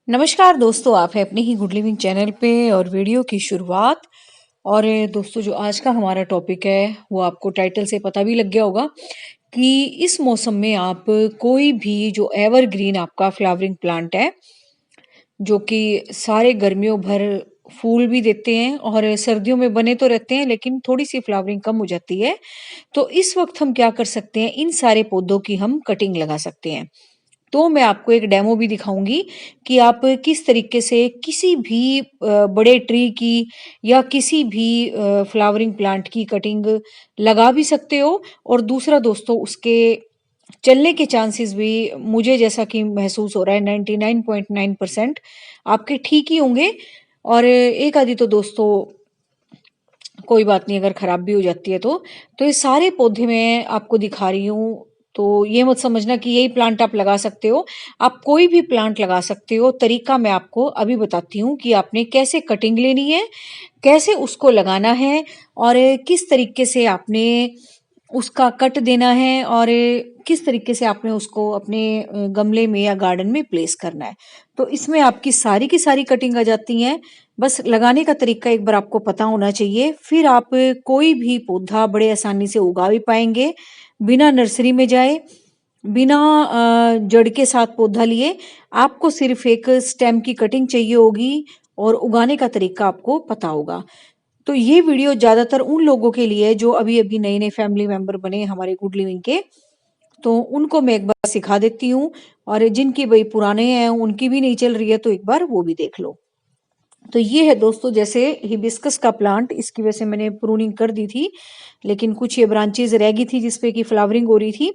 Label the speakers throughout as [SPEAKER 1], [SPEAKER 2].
[SPEAKER 1] नमस्कार दोस्तों, आप हैं अपने ही गुड लिविंग चैनल पे और वीडियो की शुरुआत। और दोस्तों, जो आज का हमारा टॉपिक है वो आपको टाइटल से पता भी लग गया होगा कि इस मौसम में आप कोई भी जो एवरग्रीन आपका फ्लावरिंग प्लांट है, जो कि सारे गर्मियों भर फूल भी देते हैं और सर्दियों में बने तो रहते हैं लेकिन थोड़ी सी फ्लावरिंग कम हो जाती है। तो इस वक्त हम क्या कर सकते हैं, इन सारे पौधों की हम कटिंग लगा सकते हैं। तो मैं आपको एक डेमो भी दिखाऊंगी कि आप किस तरीके से किसी भी बड़े ट्री की या किसी भी फ्लावरिंग प्लांट की कटिंग लगा भी सकते हो। और दूसरा दोस्तों, उसके चलने के चांसेस भी मुझे जैसा कि महसूस हो रहा है 99.9% आपके ठीक ही होंगे। और एक आधी तो दोस्तों कोई बात नहीं, अगर खराब भी हो जाती है तो ये सारे पौधे मैं आपको दिखा रही हूँ। तो ये मत समझना कि यही प्लांट आप लगा सकते हो, आप कोई भी प्लांट लगा सकते हो। तरीका मैं आपको अभी बताती हूँ कि आपने कैसे कटिंग लेनी है, कैसे उसको लगाना है और किस तरीके से आपने उसका कट देना है और किस तरीके से आपने उसको अपने गमले में या गार्डन में प्लेस करना है। तो इसमें आपकी सारी की सारी कटिंग आ जाती हैं। बस लगाने का तरीका एक बार आपको पता होना चाहिए, फिर आप कोई भी पौधा बड़े आसानी से उगा भी पाएंगे, बिना नर्सरी में जाए, बिना जड़ के साथ पौधा लिए। आपको सिर्फ एक स्टेम की कटिंग चाहिए होगी और उगाने का तरीका आपको पता होगा। तो ये वीडियो ज्यादातर उन लोगों के लिए है जो अभी अभी नए नए फैमिली मेंबर बने हमारे गुड लिविंग के। तो उनको मैं एक बार सिखा देती हूँ, और जिनकी भाई पुराने हैं उनकी भी नहीं चल रही है तो एक बार वो भी देख लो। तो ये है दोस्तों, जैसे हिबिस्कस का प्लांट, इसकी वजह से मैंने प्रूनिंग कर दी थी लेकिन कुछ ये ब्रांचेज रह गई थी जिसपे की फ्लावरिंग हो रही थी।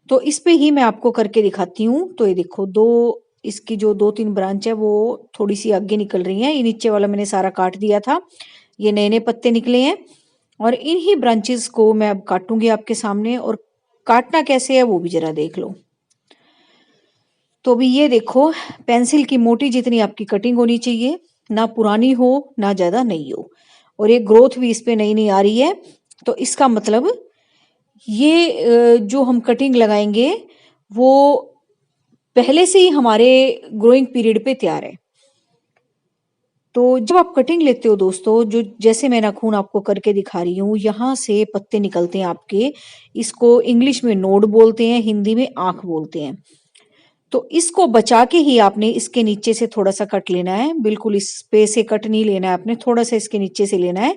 [SPEAKER 1] तो इस पे ही मैं आपको करके दिखाती हूँ। तो ये देखो, इसकी जो दो तीन ब्रांच है वो थोड़ी सी आगे निकल रही हैं। ये नीचे वाला मैंने सारा काट दिया था, ये नए नए पत्ते निकले हैं और इन्हीं ब्रांचेस को मैं अब काटूंगी आपके सामने। और काटना कैसे है वो भी जरा देख लो। तो अभी ये देखो, पेंसिल की मोटी जितनी आपकी कटिंग होनी चाहिए, ना पुरानी हो ना ज्यादा नहीं हो, और ये ग्रोथ भी इस पे नई नई आ रही है। तो इसका मतलब ये जो हम कटिंग लगाएंगे वो पहले से ही हमारे ग्रोइंग पीरियड पे तैयार है। तो जब आप कटिंग लेते हो दोस्तों, जो जैसे मैं नाखून आपको करके दिखा रही हूँ, यहाँ से पत्ते निकलते हैं आपके। इसको इंग्लिश में नोड बोलते हैं, हिंदी में आंख बोलते हैं। तो इसको बचा के ही आपने इसके नीचे से थोड़ा सा कट लेना है, बिल्कुल इस पे से कट नहीं लेना है आपने, थोड़ा सा इसके नीचे से लेना है,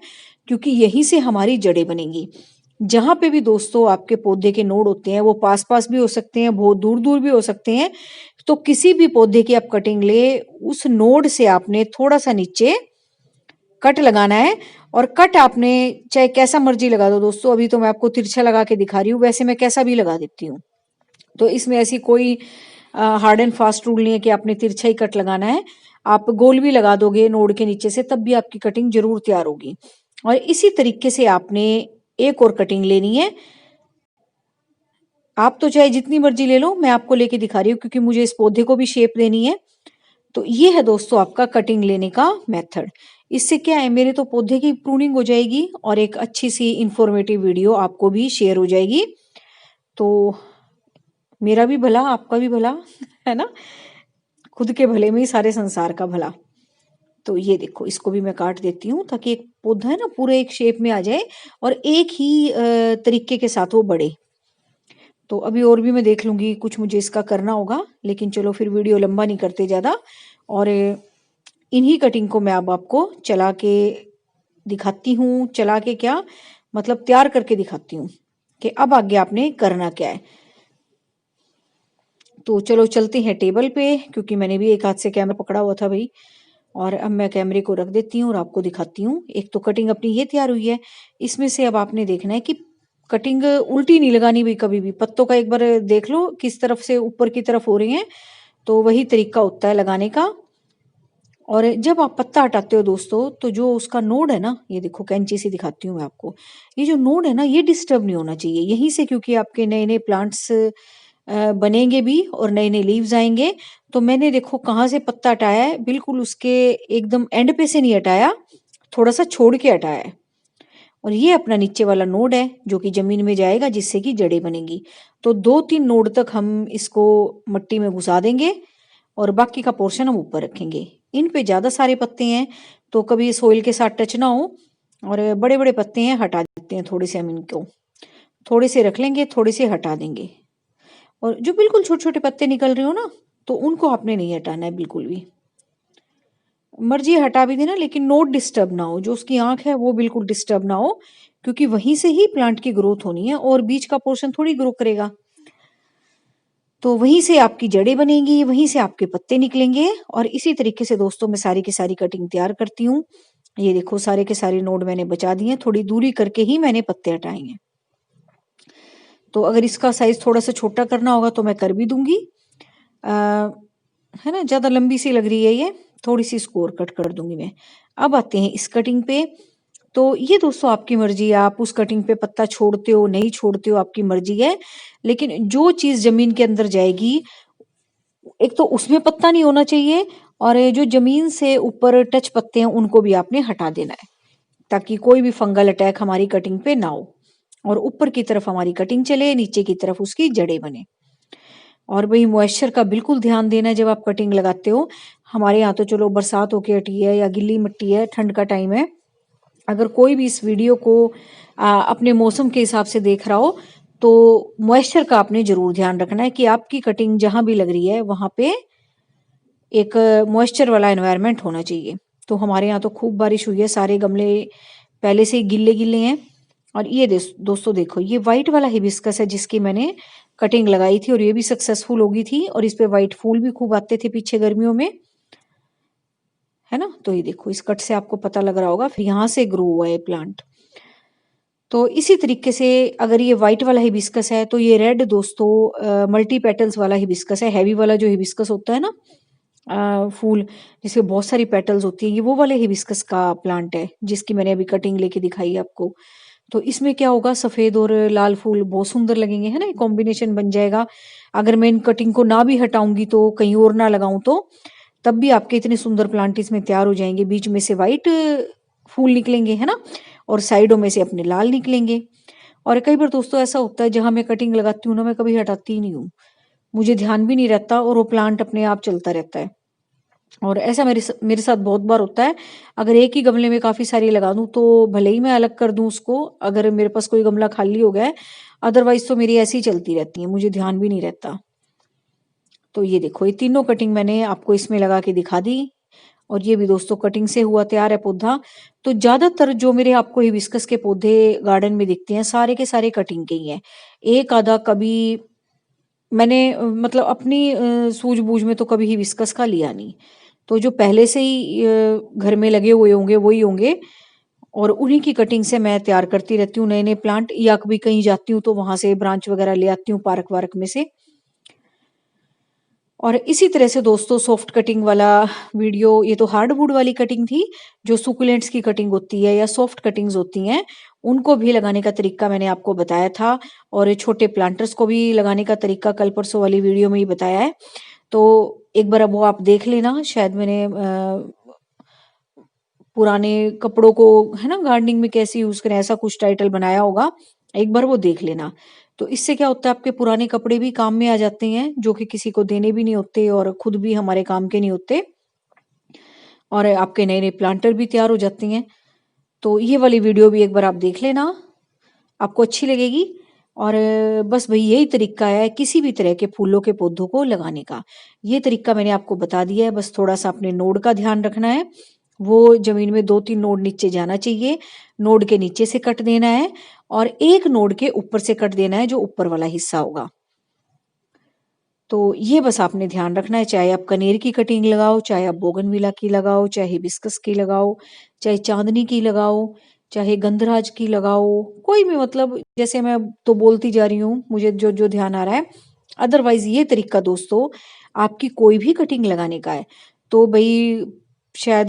[SPEAKER 1] क्योंकि यहीं से हमारी जड़ें बनेंगी। जहां पे भी दोस्तों आपके पौधे के नोड होते हैं, वो पास पास भी हो सकते हैं, बहुत दूर दूर भी हो सकते हैं। तो किसी भी पौधे की आप कटिंग ले, उस नोड से आपने थोड़ा सा नीचे कट लगाना है। और कट आपने चाहे कैसा मर्जी लगा दो दोस्तों, अभी तो मैं आपको तिरछा लगा के दिखा रही हूँ, वैसे मैं कैसा भी लगा देती हूँ। तो इसमें ऐसी कोई हार्ड एंड फास्ट रूल नहीं है कि आपने तिरछा ही कट लगाना है। आप गोल भी लगा दोगे नोड के नीचे से तब भी आपकी कटिंग जरूर तैयार होगी। और इसी तरीके से आपने एक और कटिंग लेनी है। आप तो चाहे जितनी मर्जी ले लो, मैं आपको लेके दिखा रही हूँ क्योंकि मुझे इस पौधे को भी शेप देनी है। तो ये है दोस्तों आपका कटिंग लेने का मेथड। इससे क्या है, मेरे तो पौधे की प्रूनिंग हो जाएगी और एक अच्छी सी इंफॉर्मेटिव वीडियो आपको भी शेयर हो जाएगी। तो मेरा भी भला, आपका भी भला, है ना। खुद के भले में ही सारे संसार का भला। तो ये देखो, इसको भी मैं काट देती हूँ ताकि एक पौधा है ना पूरे एक शेप में आ जाए और एक ही तरीके के साथ वो बढ़े। तो अभी और भी मैं देख लूंगी, कुछ मुझे इसका करना होगा, लेकिन चलो फिर वीडियो लंबा नहीं करते ज्यादा। और इन्हीं कटिंग को मैं अब आपको चला के दिखाती हूँ। चला के क्या मतलब, तैयार करके दिखाती हूँ कि अब आगे आपने करना क्या है। तो चलो चलते हैं टेबल पे, क्योंकि मैंने भी एक हाथ से कैमरा पकड़ा हुआ था भाई। और अब मैं कैमरे को रख देती हूँ और आपको दिखाती हूँ। एक तो कटिंग अपनी ये तैयार हुई है, इसमें से अब आपने देखना है कि कटिंग उल्टी नहीं लगानी भाई कभी भी। पत्तों का एक बार देख लो किस तरफ से ऊपर की तरफ हो रही हैं, तो वही तरीका होता है लगाने का। और जब आप पत्ता हटाते हो दोस्तों, तो जो उसका नोड है ना, ये देखो कैंची से दिखाती हूँ मैं आपको, ये जो नोड है ना ये डिस्टर्ब नहीं होना चाहिए यहीं से, क्योंकि आपके नए नए प्लांट्स बनेंगे भी और नए नए लीव्स आएंगे। तो मैंने देखो कहाँ से पत्ता हटाया है, बिल्कुल उसके एकदम एंड पे से नहीं हटाया, थोड़ा सा छोड़ के हटाया है। और ये अपना नीचे वाला नोड है जो कि जमीन में जाएगा, जिससे कि जड़ें बनेंगी। तो दो तीन नोड तक हम इसको मट्टी में घुसा देंगे और बाकी का पोर्शन हम ऊपर रखेंगे। इन पे ज़्यादा सारे पत्ते हैं तो कभी सोइल के साथ टच ना हो, और बड़े बड़े पत्ते हैं हटा देते हैं थोड़े से, हम इनको थोड़े से रख लेंगे, थोड़े से हटा देंगे। और जो बिल्कुल छोटे छोटे पत्ते निकल रहे हो ना, तो उनको आपने नहीं हटाना है बिल्कुल भी। मर्जी है हटा भी देना, लेकिन नोट डिस्टर्ब ना हो, जो उसकी आंख है वो बिल्कुल डिस्टर्ब ना हो, क्योंकि वहीं से ही प्लांट की ग्रोथ होनी है और बीच का पोर्शन थोड़ी ग्रो करेगा। तो वहीं से आपकी जड़ें बनेंगी, वहीं से आपके पत्ते निकलेंगे। और इसी तरीके से दोस्तों मैं सारी की सारी कटिंग तैयार करती हूँ। ये देखो सारे के सारे नोड मैंने बचा दिए, थोड़ी दूरी करके ही मैंने पत्ते हटाए हैं। तो अगर इसका साइज थोड़ा सा छोटा करना होगा तो मैं कर भी दूंगी, है ना। ज्यादा लंबी सी लग रही है ये, थोड़ी सी इसको और कट कर दूंगी मैं। अब आते हैं इस कटिंग पे। तो ये दोस्तों आपकी मर्जी है, आप उस कटिंग पे पत्ता छोड़ते हो नहीं छोड़ते हो, आपकी मर्जी है। लेकिन जो चीज जमीन के अंदर जाएगी, एक तो उसमें पत्ता नहीं होना चाहिए, और ये जो जमीन से ऊपर टच पत्ते हैं उनको भी आपने हटा देना है, ताकि कोई भी फंगल अटैक हमारी कटिंग पे ना हो, और ऊपर की तरफ हमारी कटिंग चले, नीचे की तरफ उसकी जड़ें बने। और वही मॉइस्चर का बिल्कुल ध्यान देना है जब आप कटिंग लगाते हो। हमारे यहाँ तो चलो बरसात होके हटी है या गिल्ली मिट्टी है, ठंड का टाइम है। अगर कोई भी इस वीडियो को अपने मौसम के हिसाब से देख रहा हो, तो मॉइस्चर का आपने जरूर ध्यान रखना है कि आपकी कटिंग जहां भी लग रही है वहां पे एक मॉइस्चर वाला एनवायरनमेंट होना चाहिए। तो हमारे यहाँ तो खूब बारिश हुई है, सारे गमले पहले से ही गिल्ले गिल्ले हैं। और ये दोस्तों देखो, ये वाइट वाला हिबिस्कस है जिसकी मैंने कटिंग लगाई थी, और ये भी सक्सेसफुल हो गई थी, और इस पे वाइट फूल भी खूब आते थे पीछे गर्मियों में, है ना। तो ये देखो इस कट से आपको पता लग रहा होगा, फिर यहाँ से ग्रो हुआ है प्लांट। तो इसी तरीके से अगर ये व्हाइट वाला हिबिस्कस है, तो ये रेड दोस्तों मल्टी पेटल्स वाला हिबिस्कस है। हैवी वाला जो हिबिस्कस होता है ना, फूल जिसके बहुत सारी पेटल्स होती है, ये वो वाले हिबिस्कस का प्लांट है जिसकी मैंने अभी कटिंग लेके दिखाई है आपको। तो इसमें क्या होगा, सफेद और लाल फूल बहुत सुंदर लगेंगे, है ना, कॉम्बिनेशन बन जाएगा। अगर मैं इन कटिंग को ना भी हटाऊंगी तो कहीं और ना लगाऊं तो तब भी आपके इतने सुंदर प्लांट इसमें तैयार हो जाएंगे। बीच में से व्हाइट फूल निकलेंगे, है ना, और साइडों में से अपने लाल निकलेंगे। और कई बार दोस्तों ऐसा होता है, जहां मैं कटिंग लगाती हूँ ना, मैं कभी हटाती ही नहीं हूँ, मुझे ध्यान भी नहीं रहता, और वो प्लांट अपने आप चलता रहता है। और ऐसा मेरे साथ बहुत बार होता है। अगर एक ही गमले में काफी सारी लगा दूं तो भले ही मैं अलग कर दूं उसको, अगर मेरे पास कोई गमला खाली हो गया है, अदरवाइज तो मेरी ऐसी ही चलती रहती है, मुझे ध्यान भी नहीं रहता। तो ये देखो ये तीनों कटिंग मैंने आपको इसमें लगा के दिखा दी, और ये भी दोस्तों कटिंग से हुआ तैयार है पौधा। तो ज्यादातर जो मेरे आपको हिबिस्कस के पौधे गार्डन में दिखते हैं, सारे के सारे कटिंग के ही हैं। एक आधा कभी मैंने मतलब अपनी सूझबूझ में तो कभी हिबिस्कस का लिया नहीं। तो जो पहले से ही घर में लगे हुए होंगे वही होंगे, और उन्हीं की कटिंग से मैं तैयार करती रहती हूँ नए नए प्लांट, या कभी कहीं जाती हूँ तो वहां से ब्रांच वगैरह ले आती हूँ पार्क वार्क में से। और इसी तरह से दोस्तों सॉफ्ट कटिंग वाला वीडियो, ये तो हार्डवुड वाली कटिंग थी। जो सुकुलेंट्स की कटिंग होती है या सॉफ्ट कटिंग्स होती हैं, उनको भी लगाने का तरीका मैंने आपको बताया था, और ये छोटे प्लांटर्स को भी लगाने का तरीका कल परसों वाली वीडियो में ही बताया है। तो एक बार अब वो आप देख लेना, शायद मैंने पुराने कपड़ों को, है ना, गार्डनिंग में कैसे यूज करें, ऐसा कुछ टाइटल बनाया होगा, एक बार वो देख लेना। तो इससे क्या होता है, आपके पुराने कपड़े भी काम में आ जाते हैं, जो कि किसी को देने भी नहीं होते और खुद भी हमारे काम के नहीं होते, और आपके नए नए प्लांटर भी तैयार हो जाते हैं। तो ये वाली वीडियो भी एक बार आप देख लेना, आपको अच्छी लगेगी। और बस भाई यही तरीका है किसी भी तरह के फूलों के पौधों को लगाने का। ये तरीका मैंने आपको बता दिया है, बस थोड़ा सा अपने नोड का ध्यान रखना है। वो जमीन में 2-3 नोड नीचे जाना चाहिए, नोड के नीचे से कट देना है, और एक नोड के ऊपर से कट देना है, जो ऊपर वाला हिस्सा होगा। तो ये बस आपने ध्यान रखना है, चाहे आप कनेर की कटिंग लगाओ, चाहे आप बोगनविला की लगाओ, चाहे हिबिस्कस की लगाओ, चाहे चांदनी की लगाओ, चाहे गंधराज की लगाओ, कोई भी, मतलब जैसे मैं तो बोलती जा रही हूँ, मुझे जो जो ध्यान आ रहा है। अदरवाइज ये तरीका दोस्तों आपकी कोई भी कटिंग लगाने का है। तो भाई शायद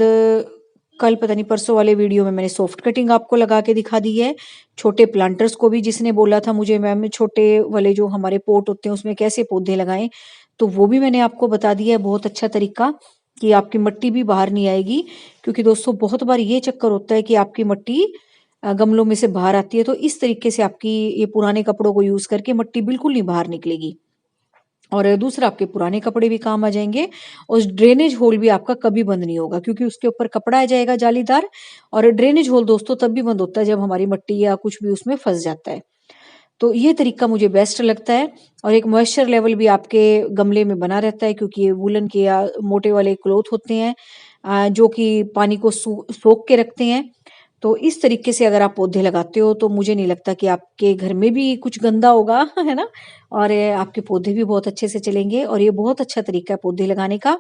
[SPEAKER 1] कल पता नहीं परसों वाले वीडियो में मैंने सॉफ्ट कटिंग आपको लगा के दिखा दी है। छोटे प्लांटर्स को भी जिसने बोला था मुझे, मैम छोटे वाले जो हमारे पोट होते हैं उसमें कैसे पौधे लगाएं, तो वो भी मैंने आपको बता दिया है बहुत अच्छा तरीका, कि आपकी मिट्टी भी बाहर नहीं आएगी। क्योंकि दोस्तों बहुत बार ये चक्कर होता है कि आपकी मिट्टी गमलों में से बाहर आती है, तो इस तरीके से आपकी ये पुराने कपड़ों को यूज करके मिट्टी बिल्कुल नहीं बाहर निकलेगी। और दूसरा आपके पुराने कपड़े भी काम आ जाएंगे, और ड्रेनेज होल भी आपका कभी बंद नहीं होगा क्योंकि उसके ऊपर कपड़ा आ जाएगा जालीदार। और ड्रेनेज होल दोस्तों तब भी बंद होता है जब हमारी मिट्टी या कुछ भी उसमें फंस जाता है। तो ये तरीका मुझे बेस्ट लगता है। और एक मॉइस्चर लेवल भी आपके गमले में बना रहता है क्योंकि ये वूलन के या मोटे वाले क्लोथ होते हैं जो कि पानी को सोख के रखते हैं। तो इस तरीके से अगर आप पौधे लगाते हो तो मुझे नहीं लगता कि आपके घर में भी कुछ गंदा होगा है ना। और आपके पौधे भी बहुत अच्छे से चलेंगे और ये बहुत अच्छा तरीका है पौधे लगाने का।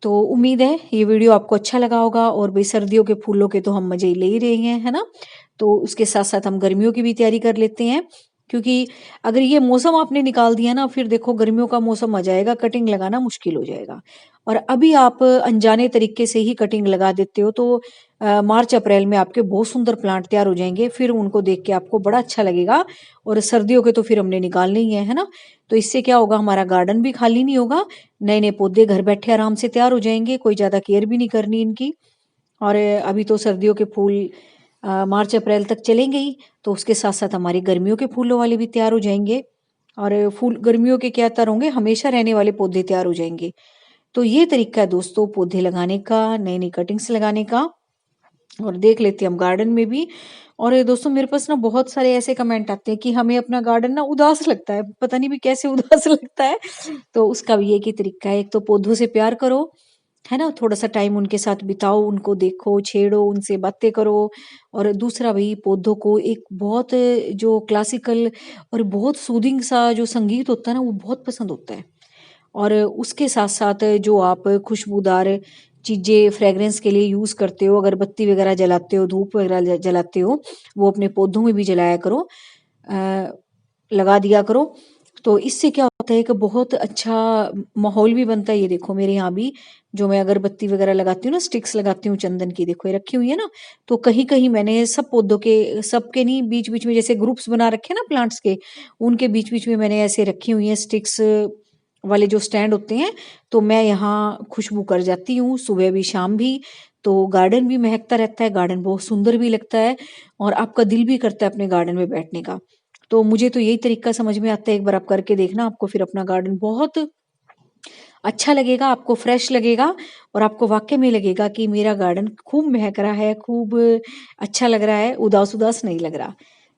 [SPEAKER 1] तो उम्मीद है ये वीडियो आपको अच्छा लगा होगा। और भाई सर्दियों के फूलों के तो हम मजे ही ले ही रहे हैं है ना। तो उसके साथ साथ हम गर्मियों की भी तैयारी कर लेते हैं क्योंकि अगर ये मौसम आपने निकाल दिया ना फिर देखो गर्मियों का मौसम आ जाएगा, कटिंग लगाना मुश्किल हो जाएगा। और अभी आप अनजाने तरीके से ही कटिंग लगा देते हो तो मार्च अप्रैल में आपके बहुत सुंदर प्लांट तैयार हो जाएंगे, फिर उनको देख के आपको बड़ा अच्छा लगेगा। और सर्दियों के तो फिर हमने निकालने ही है ना। तो इससे क्या होगा, हमारा गार्डन भी खाली नहीं होगा, नए नए पौधे घर बैठे आराम से तैयार हो जाएंगे, कोई ज्यादा केयर भी नहीं करनी इनकी। और अभी तो सर्दियों के फूल मार्च अप्रैल तक चलेंगे ही, तो उसके साथ साथ हमारे गर्मियों के फूलों वाले भी तैयार हो जाएंगे। और फूल गर्मियों के क्या तैयार होंगे, हमेशा रहने वाले पौधे तैयार हो जाएंगे। तो ये तरीका है दोस्तों पौधे लगाने का, नई नई कटिंग्स लगाने का। और देख लेते हैं हम गार्डन में भी। और ये दोस्तों मेरे पास ना बहुत सारे ऐसे कमेंट आते हैं कि हमें अपना गार्डन ना उदास लगता है, पता नहीं भी कैसे उदास लगता है। तो उसका भी एक ही तरीका है, एक तो पौधों से प्यार करो है ना, थोड़ा सा टाइम उनके साथ बिताओ, उनको देखो, छेड़ो, उनसे बातें करो। और दूसरा भाई पौधों को एक बहुत जो क्लासिकल और बहुत सूदिंग सा जो संगीत होता है ना वो बहुत पसंद होता है। और उसके साथ साथ जो आप खुशबूदार चीजें फ्रेग्रेंस के लिए यूज करते हो, अगरबत्ती वगैरह जलाते हो, धूप वगैरह जलाते हो, वो अपने पौधों में भी जलाया करो, अ, लगा दिया करो। तो इससे क्या होता है कि बहुत अच्छा माहौल भी बनता है। ये देखो मेरे यहाँ भी जो मैं अगरबत्ती वगैरह लगाती हूँ ना, स्टिक्स लगाती हूँ चंदन की, देखो ये रखी हुई है ना। तो कहीं कहीं मैंने सब पौधों के, सबके नहीं, बीच बीच में जैसे ग्रुप्स बना रखे हैं ना प्लांट्स के, उनके बीच बीच में मैंने ऐसे रखी हुई है स्टिक्स वाले जो स्टैंड होते हैं। तो मैं यहाँ खुशबू कर जाती हूँ सुबह भी शाम भी। तो गार्डन भी महकता रहता है, गार्डन बहुत सुंदर भी लगता है, और आपका दिल भी करता है अपने गार्डन में बैठने का। तो मुझे तो यही तरीका समझ में आता है, एक बार आप करके देखना, आपको फिर अपना गार्डन बहुत अच्छा लगेगा, आपको फ्रेश लगेगा, और आपको वाकई में लगेगा कि मेरा गार्डन खूब महक रहा है, खूब अच्छा लग रहा है, उदास उदास नहीं लग रहा।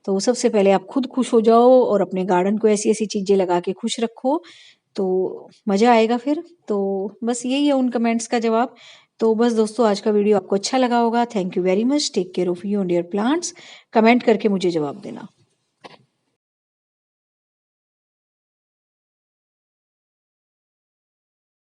[SPEAKER 1] तो सबसे पहले आप खुद खुश हो जाओ और अपने गार्डन को ऐसी ऐसी चीजें लगा के खुश रखो, तो मजा आएगा फिर। तो बस यही है उन कमेंट्स का जवाब। तो बस दोस्तों आज का वीडियो आपको अच्छा लगा होगा। Thank you very much, take care of you and your plants. Comment करके मुझे जवाब देना।